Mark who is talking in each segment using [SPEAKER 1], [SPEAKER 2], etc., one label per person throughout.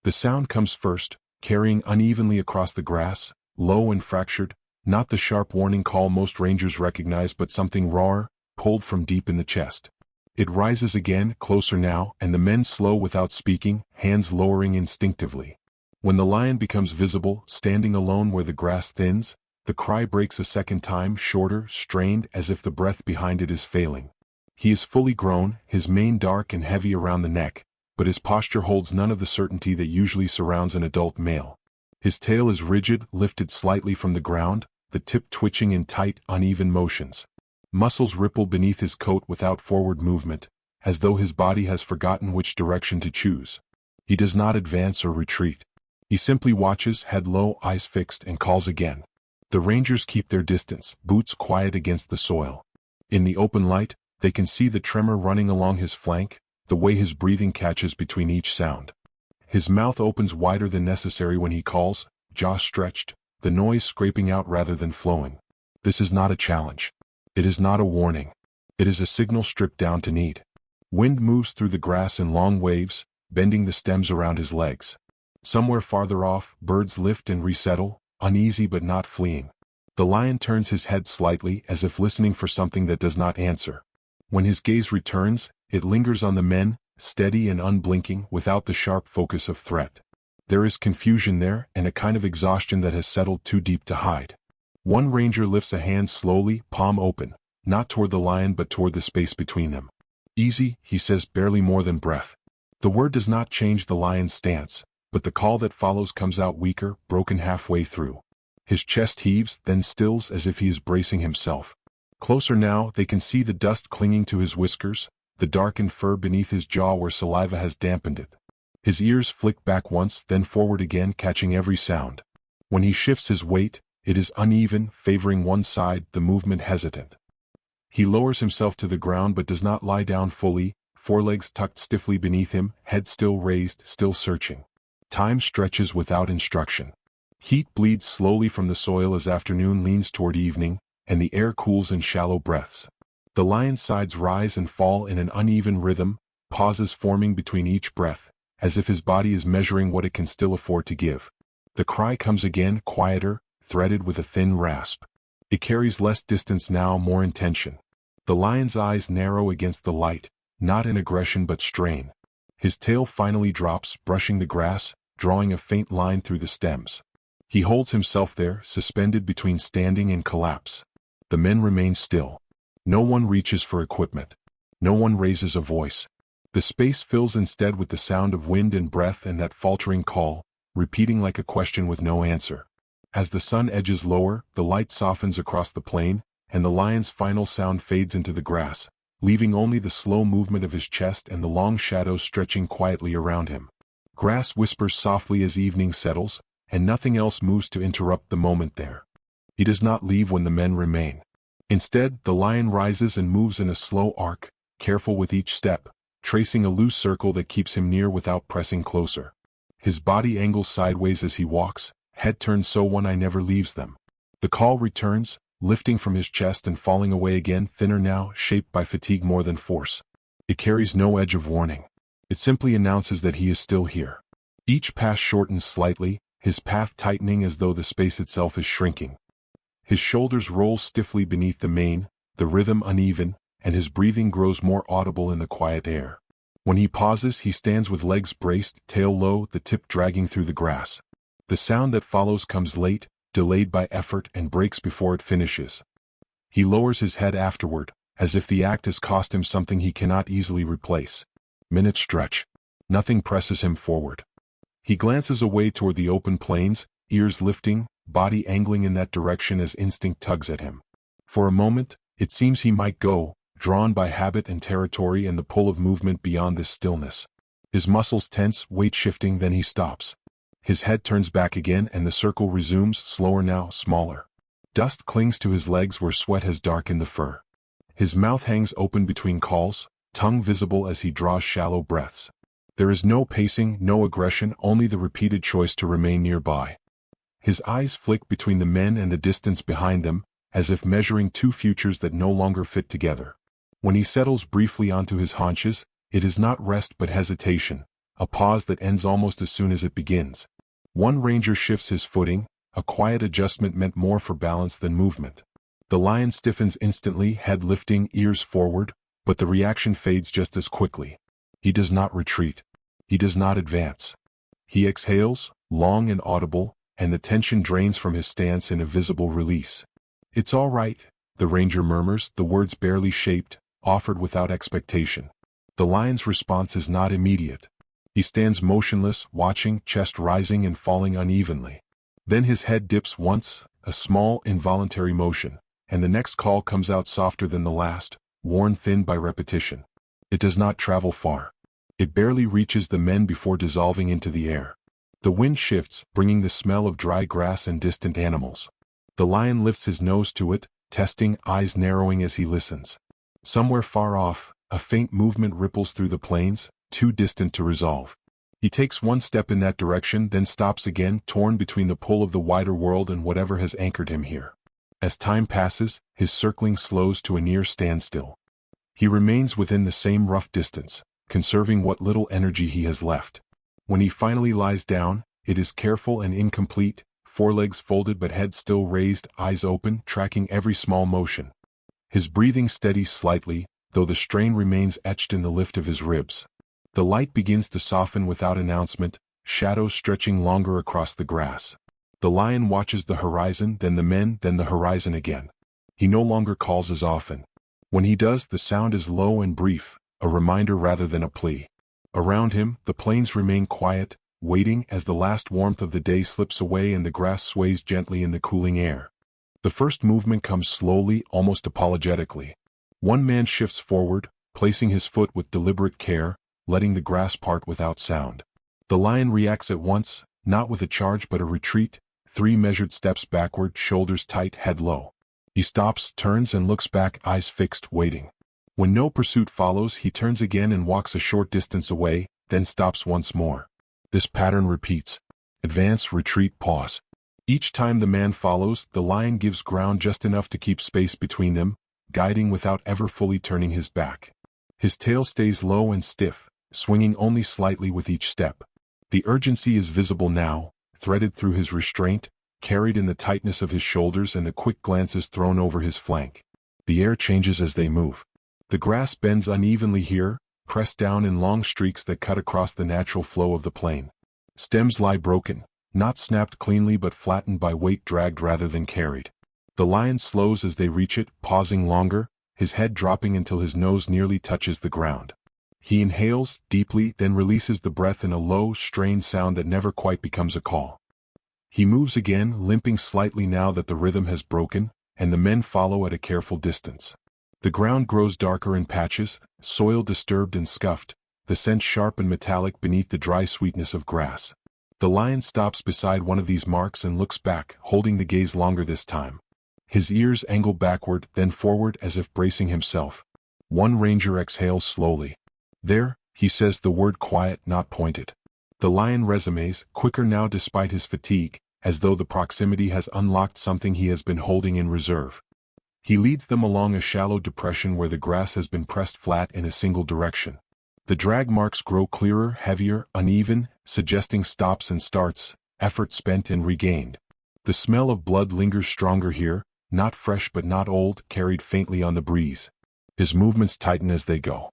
[SPEAKER 1] The sound comes first, carrying unevenly across the grass, low and fractured, not the sharp warning call most rangers recognize but something rawer, pulled from deep in the chest. It rises again, closer now, and the men slow without speaking, hands lowering instinctively. When the lion becomes visible, standing alone where the grass thins, the cry breaks a second time, shorter, strained, as if the breath behind it is failing. He is fully grown, his mane dark and heavy around the neck, but his posture holds none of the certainty that usually surrounds an adult male. His tail is rigid, lifted slightly from the ground, the tip twitching in tight, uneven motions. Muscles ripple beneath his coat without forward movement, as though his body has forgotten which direction to choose. He does not advance or retreat. He simply watches, head low, eyes fixed, and calls again. The rangers keep their distance, boots quiet against the soil. In the open light, they can see the tremor running along his flank, the way his breathing catches between each sound. His mouth opens wider than necessary when he calls, jaw stretched, the noise scraping out rather than flowing. This is not a challenge. It is not a warning. It is a signal stripped down to need. Wind moves through the grass in long waves, bending the stems around his legs. Somewhere farther off, birds lift and resettle, uneasy but not fleeing. The lion turns his head slightly as if listening for something that does not answer. When his gaze returns, it lingers on the men, steady and unblinking, without the sharp focus of threat. There is confusion there and a kind of exhaustion that has settled too deep to hide. One ranger lifts a hand slowly, palm open, not toward the lion but toward the space between them. "Easy," he says, barely more than breath. The word does not change the lion's stance, but the call that follows comes out weaker, broken halfway through. His chest heaves, then stills as if he is bracing himself. Closer now, they can see the dust clinging to his whiskers, the darkened fur beneath his jaw where saliva has dampened it. His ears flick back once, then forward again, catching every sound. When he shifts his weight, it is uneven, favoring one side, the movement hesitant. He lowers himself to the ground but does not lie down fully, forelegs tucked stiffly beneath him, head still raised, still searching. Time stretches without instruction. Heat bleeds slowly from the soil as afternoon leans toward evening, and the air cools in shallow breaths. The lion's sides rise and fall in an uneven rhythm, pauses forming between each breath, as if his body is measuring what it can still afford to give. The cry comes again, quieter, threaded with a thin rasp. It carries less distance now, more intention. The lion's eyes narrow against the light, not in aggression but strain. His tail finally drops, brushing the grass, drawing a faint line through the stems. He holds himself there, suspended between standing and collapse. The men remain still. No one reaches for equipment. No one raises a voice. The space fills instead with the sound of wind and breath and that faltering call, repeating like a question with no answer. As the sun edges lower, the light softens across the plain, and the lion's final sound fades into the grass, leaving only the slow movement of his chest and the long shadows stretching quietly around him. Grass whispers softly as evening settles, and nothing else moves to interrupt the moment there. He does not leave when the men remain. Instead, the lion rises and moves in a slow arc, careful with each step, tracing a loose circle that keeps him near without pressing closer. His body angles sideways as he walks, head turned so one eye never leaves them. The call returns, lifting from his chest and falling away again, thinner now, shaped by fatigue more than force. It carries no edge of warning. It simply announces that he is still here. Each pass shortens slightly, his path tightening as though the space itself is shrinking. His shoulders roll stiffly beneath the mane, the rhythm uneven, and his breathing grows more audible in the quiet air. When he pauses, he stands with legs braced, tail low, the tip dragging through the grass. The sound that follows comes late, delayed by effort, and breaks before it finishes. He lowers his head afterward, as if the act has cost him something he cannot easily replace. Minutes stretch. Nothing presses him forward. He glances away toward the open plains, ears lifting, body angling in that direction as instinct tugs at him. For a moment, it seems he might go, drawn by habit and territory and the pull of movement beyond this stillness. His muscles tense, weight shifting, then he stops. His head turns back again and the circle resumes, slower now, smaller. Dust clings to his legs where sweat has darkened the fur. His mouth hangs open between calls, tongue visible as he draws shallow breaths. There is no pacing, no aggression, only the repeated choice to remain nearby. His eyes flick between the men and the distance behind them, as if measuring two futures that no longer fit together. When he settles briefly onto his haunches, it is not rest but hesitation, a pause that ends almost as soon as it begins. One ranger shifts his footing, a quiet adjustment meant more for balance than movement. The lion stiffens instantly, head lifting, ears forward, but the reaction fades just as quickly. He does not retreat. He does not advance. He exhales, long and audible, and the tension drains from his stance in a visible release. "It's all right," the ranger murmurs, the words barely shaped, offered without expectation. The lion's response is not immediate. He stands motionless, watching, chest rising and falling unevenly. Then his head dips once, a small, involuntary motion, and the next call comes out softer than the last, worn thin by repetition. It does not travel far. It barely reaches the men before dissolving into the air. The wind shifts, bringing the smell of dry grass and distant animals. The lion lifts his nose to it, testing, eyes narrowing as he listens. Somewhere far off, a faint movement ripples through the plains, too distant to resolve. He takes one step in that direction, then stops again, torn between the pull of the wider world and whatever has anchored him here. As time passes, his circling slows to a near standstill. He remains within the same rough distance, conserving what little energy he has left. When he finally lies down, it is careful and incomplete, forelegs folded but head still raised, eyes open, tracking every small motion. His breathing steadies slightly, though the strain remains etched in the lift of his ribs. The light begins to soften without announcement, shadows stretching longer across the grass. The lion watches the horizon, then the men, then the horizon again. He no longer calls as often. When he does, the sound is low and brief, a reminder rather than a plea. Around him, the plains remain quiet, waiting as the last warmth of the day slips away and the grass sways gently in the cooling air. The first movement comes slowly, almost apologetically. One man shifts forward, placing his foot with deliberate care, letting the grass part without sound. The lion reacts at once, not with a charge but a retreat, 3 measured steps backward, shoulders tight, head low. He stops, turns and looks back, eyes fixed, waiting. When no pursuit follows, he turns again and walks a short distance away, then stops once more. This pattern repeats. Advance, retreat, pause. Each time the man follows, the lion gives ground just enough to keep space between them, guiding without ever fully turning his back. His tail stays low and stiff, swinging only slightly with each step. The urgency is visible now, threaded through his restraint, carried in the tightness of his shoulders and the quick glances thrown over his flank. The air changes as they move. The grass bends unevenly here, pressed down in long streaks that cut across the natural flow of the plain. Stems lie broken, not snapped cleanly but flattened by weight dragged rather than carried. The lion slows as they reach it, pausing longer, his head dropping until his nose nearly touches the ground. He inhales deeply, then releases the breath in a low, strained sound that never quite becomes a call. He moves again, limping slightly now that the rhythm has broken, and the men follow at a careful distance. The ground grows darker in patches, soil disturbed and scuffed, the scent sharp and metallic beneath the dry sweetness of grass. The lion stops beside one of these marks and looks back, holding the gaze longer this time. His ears angle backward, then forward as if bracing himself. One ranger exhales slowly. "There," he says, the word quiet, not pointed. The lion resumes, quicker now despite his fatigue, as though the proximity has unlocked something he has been holding in reserve. He leads them along a shallow depression where the grass has been pressed flat in a single direction. The drag marks grow clearer, heavier, uneven, suggesting stops and starts, effort spent and regained. The smell of blood lingers stronger here, not fresh but not old, carried faintly on the breeze. His movements tighten as they go.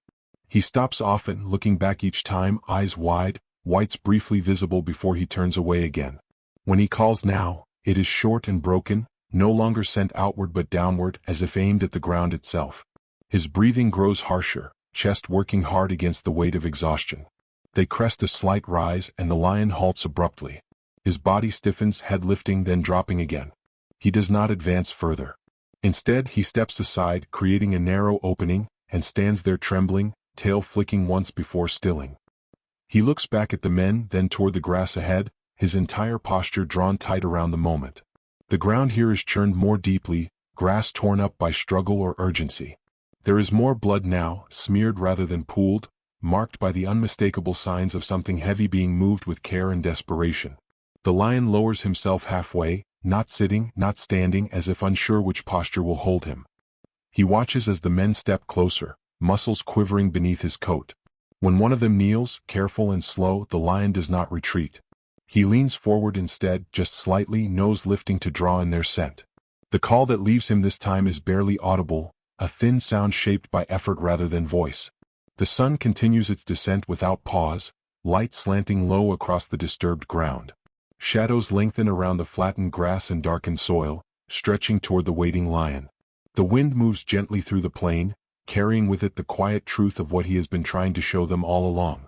[SPEAKER 1] He stops often, looking back each time, eyes wide, whites briefly visible before he turns away again. When he calls now, it is short and broken, no longer sent outward but downward, as if aimed at the ground itself. His breathing grows harsher, chest working hard against the weight of exhaustion. They crest a slight rise and the lion halts abruptly. His body stiffens, head lifting then dropping again. He does not advance further. Instead, he steps aside, creating a narrow opening, and stands there trembling, tail flicking once before stilling. He looks back at the men, then toward the grass ahead, his entire posture drawn tight around the moment. The ground here is churned more deeply, grass torn up by struggle or urgency. There is more blood now, smeared rather than pooled, marked by the unmistakable signs of something heavy being moved with care and desperation. The lion lowers himself halfway, not sitting, not standing, as if unsure which posture will hold him. He watches as the men step closer, muscles quivering beneath his coat. When one of them kneels, careful and slow, the lion does not retreat. He leans forward instead, just slightly, nose lifting to draw in their scent. The call that leaves him this time is barely audible, a thin sound shaped by effort rather than voice. The sun continues its descent without pause, light slanting low across the disturbed ground. Shadows lengthen around the flattened grass and darkened soil, stretching toward the waiting lion. The wind moves gently through the plain, carrying with it the quiet truth of what he has been trying to show them all along.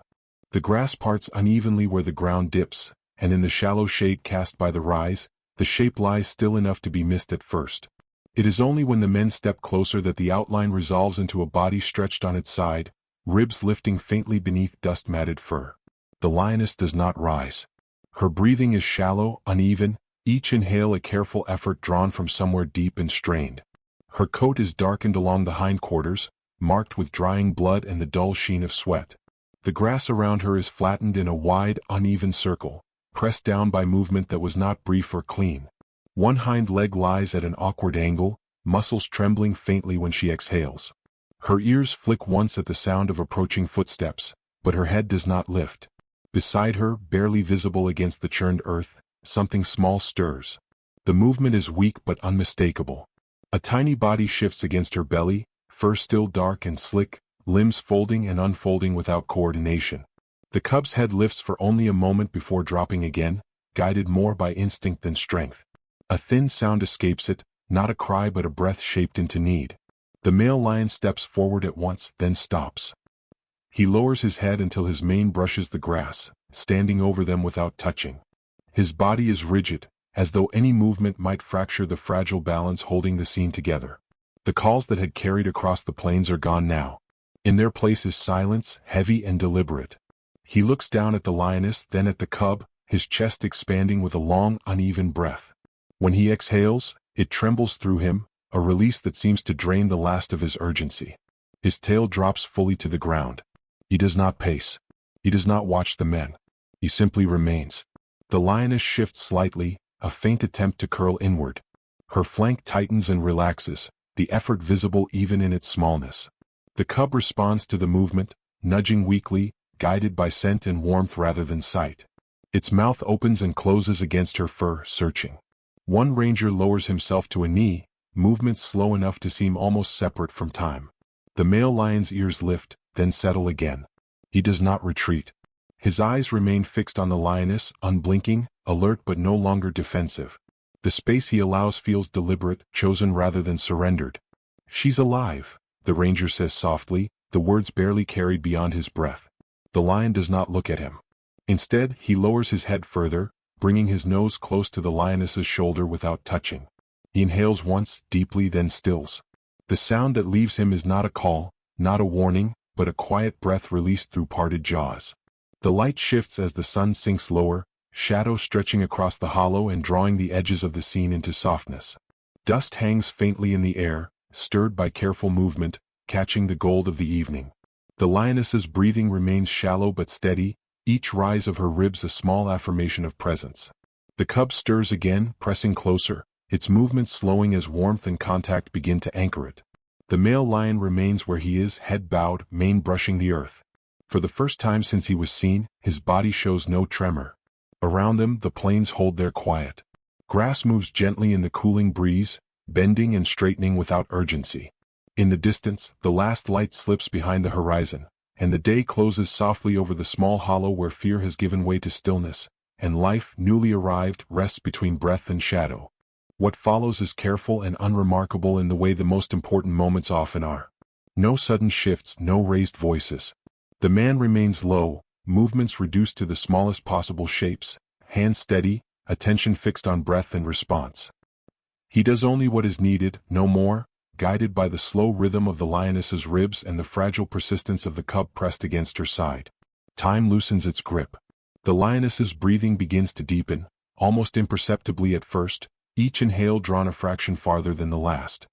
[SPEAKER 1] The grass parts unevenly where the ground dips, and in the shallow shade cast by the rise, the shape lies still enough to be missed at first. It is only when the men step closer that the outline resolves into a body stretched on its side, ribs lifting faintly beneath dust-matted fur. The lioness does not rise. Her breathing is shallow, uneven, each inhale a careful effort drawn from somewhere deep and strained. Her coat is darkened along the hindquarters, marked with drying blood and the dull sheen of sweat. The grass around her is flattened in a wide, uneven circle, pressed down by movement that was not brief or clean. One hind leg lies at an awkward angle, muscles trembling faintly when she exhales. Her ears flick once at the sound of approaching footsteps, but her head does not lift. Beside her, barely visible against the churned earth, something small stirs. The movement is weak but unmistakable. A tiny body shifts against her belly, fur still dark and slick, limbs folding and unfolding without coordination. The cub's head lifts for only a moment before dropping again, guided more by instinct than strength. A thin sound escapes it, not a cry but a breath shaped into need. The male lion steps forward at once, then stops. He lowers his head until his mane brushes the grass, standing over them without touching. His body is rigid, as though any movement might fracture the fragile balance holding the scene together. The calls that had carried across the plains are gone now. In their place is silence, heavy and deliberate. He looks down at the lioness, then at the cub, his chest expanding with a long, uneven breath. When he exhales, it trembles through him, a release that seems to drain the last of his urgency. His tail drops fully to the ground. He does not pace. He does not watch the men. He simply remains. The lioness shifts slightly, a faint attempt to curl inward. Her flank tightens and relaxes, the effort visible even in its smallness. The cub responds to the movement, nudging weakly, guided by scent and warmth rather than sight. Its mouth opens and closes against her fur, searching. One ranger lowers himself to a knee, movements slow enough to seem almost separate from time. The male lion's ears lift, then settle again. He does not retreat. His eyes remain fixed on the lioness, unblinking, alert but no longer defensive. The space he allows feels deliberate, chosen rather than surrendered. "She's alive," the ranger says softly, the words barely carried beyond his breath. The lion does not look at him. Instead, he lowers his head further, bringing his nose close to the lioness's shoulder without touching. He inhales once, deeply, then stills. The sound that leaves him is not a call, not a warning, but a quiet breath released through parted jaws. The light shifts as the sun sinks lower, shadow stretching across the hollow and drawing the edges of the scene into softness. Dust hangs faintly in the air, stirred by careful movement, catching the gold of the evening. The lioness's breathing remains shallow but steady, each rise of her ribs a small affirmation of presence. The cub stirs again, pressing closer, its movements slowing as warmth and contact begin to anchor it. The male lion remains where he is, head bowed, mane brushing the earth. For the first time since he was seen, his body shows no tremor. Around them, the plains hold their quiet. Grass moves gently in the cooling breeze, bending and straightening without urgency. In the distance, the last light slips behind the horizon, and the day closes softly over the small hollow where fear has given way to stillness, and life, newly arrived, rests between breath and shadow. What follows is careful and unremarkable in the way the most important moments often are. No sudden shifts, no raised voices. The man remains low, movements reduced to the smallest possible shapes, hands steady, attention fixed on breath and response. He does only what is needed, no more, guided by the slow rhythm of the lioness's ribs and the fragile persistence of the cub pressed against her side. Time loosens its grip. The lioness's breathing begins to deepen, almost imperceptibly at first, each inhale drawn a fraction farther than the last.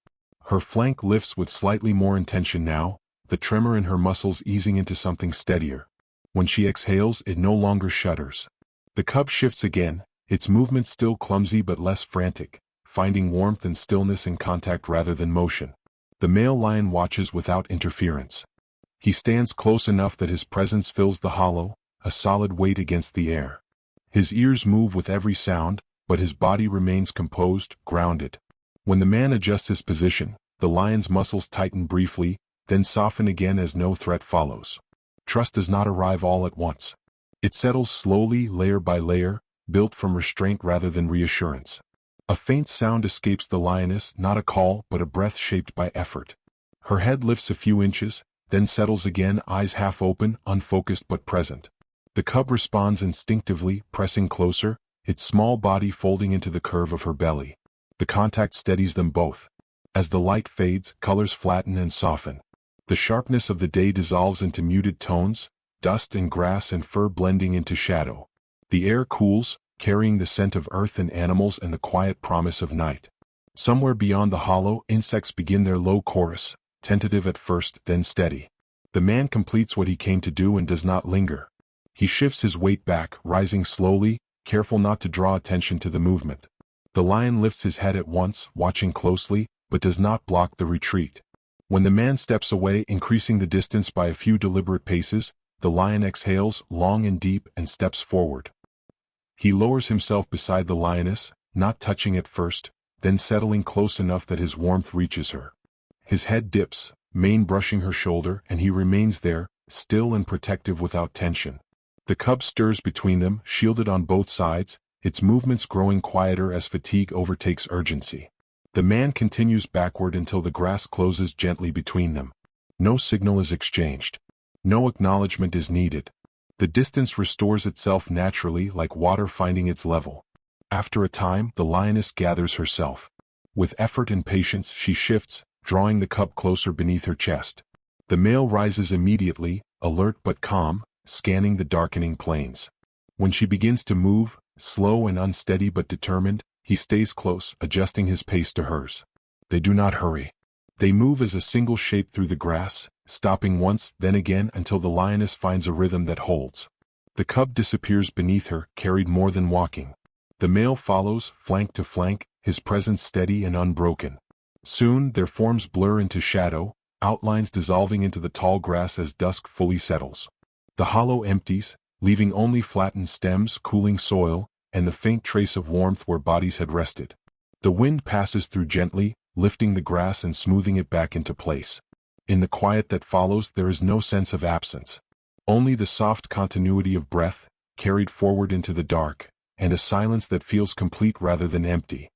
[SPEAKER 1] Her flank lifts with slightly more intention now, the tremor in her muscles easing into something steadier. When she exhales, it no longer shudders. The cub shifts again, its movements still clumsy but less frantic, finding warmth and stillness in contact rather than motion. The male lion watches without interference. He stands close enough that his presence fills the hollow, a solid weight against the air. His ears move with every sound, but his body remains composed, grounded. When the man adjusts his position, the lion's muscles tighten briefly, then soften again as no threat follows. Trust does not arrive all at once. It settles slowly, layer by layer, built from restraint rather than reassurance. A faint sound escapes the lioness, not a call, but a breath shaped by effort. Her head lifts a few inches, then settles again, eyes half open, unfocused but present. The cub responds instinctively, pressing closer, its small body folding into the curve of her belly. The contact steadies them both. As the light fades, colors flatten and soften. The sharpness of the day dissolves into muted tones, dust and grass and fur blending into shadow. The air cools, carrying the scent of earth and animals and the quiet promise of night. Somewhere beyond the hollow, insects begin their low chorus, tentative at first, then steady. The man completes what he came to do and does not linger. He shifts his weight back, rising slowly, careful not to draw attention to the movement. The lion lifts his head at once, watching closely, but does not block the retreat. When the man steps away, increasing the distance by a few deliberate paces, the lion exhales, long and deep, and steps forward. He lowers himself beside the lioness, not touching at first, then settling close enough that his warmth reaches her. His head dips, mane brushing her shoulder, and he remains there, still and protective without tension. The cub stirs between them, shielded on both sides, its movements growing quieter as fatigue overtakes urgency. The man continues backward until the grass closes gently between them. No signal is exchanged. No acknowledgement is needed. The distance restores itself naturally, like water finding its level. After a time, the lioness gathers herself. With effort and patience, she shifts, drawing the cub closer beneath her chest. The male rises immediately, alert but calm, scanning the darkening plains. When she begins to move, slow and unsteady but determined, he stays close, adjusting his pace to hers. They do not hurry. They move as a single shape through the grass, stopping once, then again until the lioness finds a rhythm that holds. The cub disappears beneath her, carried more than walking. The male follows, flank to flank, his presence steady and unbroken. Soon, their forms blur into shadow, outlines dissolving into the tall grass as dusk fully settles. The hollow empties, leaving only flattened stems, cooling soil, and the faint trace of warmth where bodies had rested. The wind passes through gently, lifting the grass and smoothing it back into place. In the quiet that follows, there is no sense of absence. Only the soft continuity of breath, carried forward into the dark, and a silence that feels complete rather than empty.